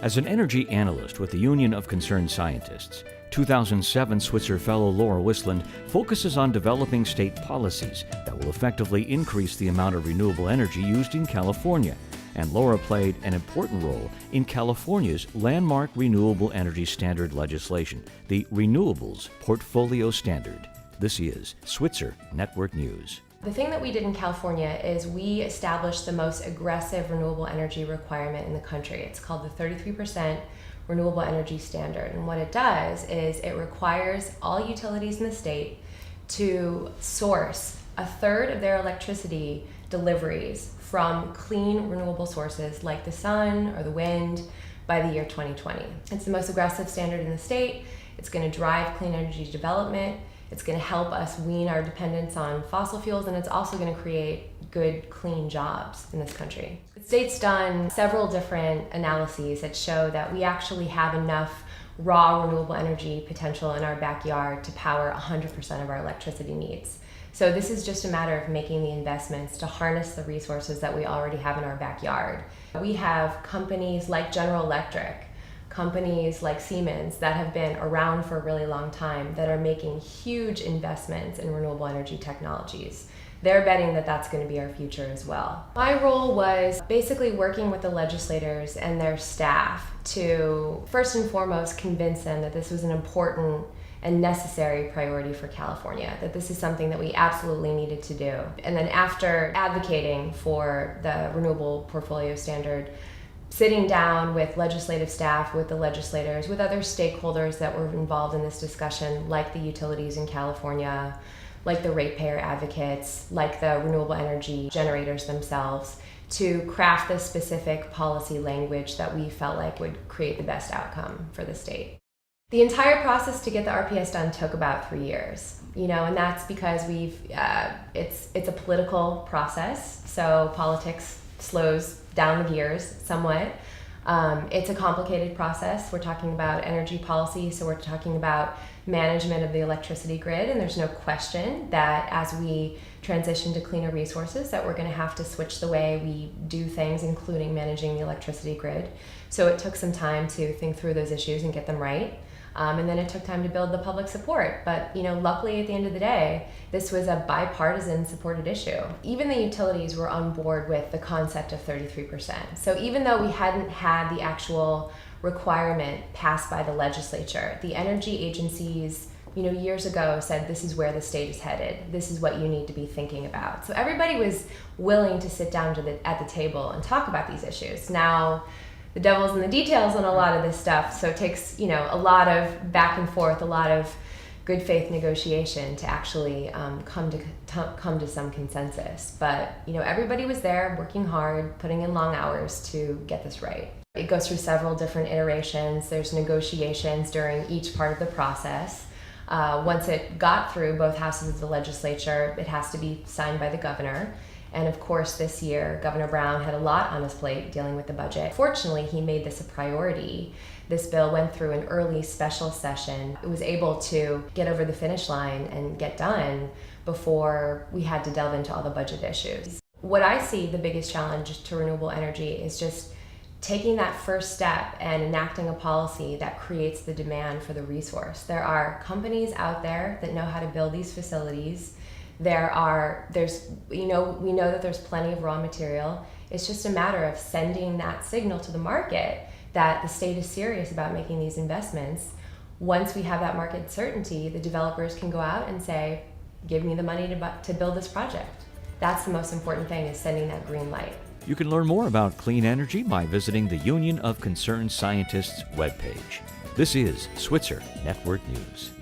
As an energy analyst with the Union of Concerned Scientists, 2007 Switzer Fellow Laura Wisland focuses on developing state policies that will effectively increase the amount of renewable energy used in California, and Laura played an important role in California's landmark renewable energy standard legislation, the Renewables Portfolio Standard. This is Switzer Network News. The thing that we did in California is we established the most aggressive renewable energy requirement in the country. It's called the 33% Renewable Energy Standard. And what it does is it requires all utilities in the state to source a third of their electricity deliveries from clean renewable sources like the sun or the wind by the year 2020. It's the most aggressive standard in the state. It's going to drive clean energy development. It's going to help us wean our dependence on fossil fuels, and it's also going to create good, clean jobs in this country. The state's done several different analyses that show that we actually have enough raw renewable energy potential in our backyard to power 100% of our electricity needs. So this is just a matter of making the investments to harness the resources that we already have in our backyard. We have companies like General Electric, companies like Siemens that have been around for a really long time that are making huge investments in renewable energy technologies. They're betting that that's going to be our future as well. My role was basically working with the legislators and their staff to first and foremost convince them that this was an important and necessary priority for California, that this is something that we absolutely needed to do. And then after advocating for the Renewable Portfolio Standard, sitting down with legislative staff, with the legislators, with other stakeholders that were involved in this discussion, like the utilities in California, like the ratepayer advocates, like the renewable energy generators themselves, to craft the specific policy language that we felt like would create the best outcome for the state. The entire process to get the RPS done took about 3 years, and that's because it's a political process, so politics slows down the gears somewhat. It's a complicated process. We're talking about energy policy, so we're talking about management of the electricity grid, and there's no question that as we transition to cleaner resources that we're going to have to switch the way we do things, including managing the electricity grid. So it took some time to think through those issues and get them right. And then it took time to build the public support. But luckily at the end of the day, this was a bipartisan supported issue. Even the utilities were on board with the concept of 33%. So even though we hadn't had the actual requirement passed by the legislature, the energy agencies years ago said this is where the state is headed. This is what you need to be thinking about. So everybody was willing to sit down at the table and talk about these issues. Now, the devil's in the details on a lot of this stuff, so it takes a lot of back and forth, a lot of good faith negotiation to actually come to some consensus. But everybody was there working hard, putting in long hours to get this right. It goes through several different iterations. There's negotiations during each part of the process. Once it got through both houses of the legislature, it has to be signed by the governor. And of course, this year, Governor Brown had a lot on his plate dealing with the budget. Fortunately, he made this a priority. This bill went through an early special session. It was able to get over the finish line and get done before we had to delve into all the budget issues. What I see the biggest challenge to renewable energy is just taking that first step and enacting a policy that creates the demand for the resource. There are companies out there that know how to build these facilities. We know that there's plenty of raw material. It's just a matter of sending that signal to the market that the state is serious about making these investments. Once we have that market certainty, the developers can go out and say, give me the money to build this project. That's the most important thing, is sending that green light. You can learn more about clean energy by visiting the Union of Concerned Scientists webpage. This is Switzer Network News.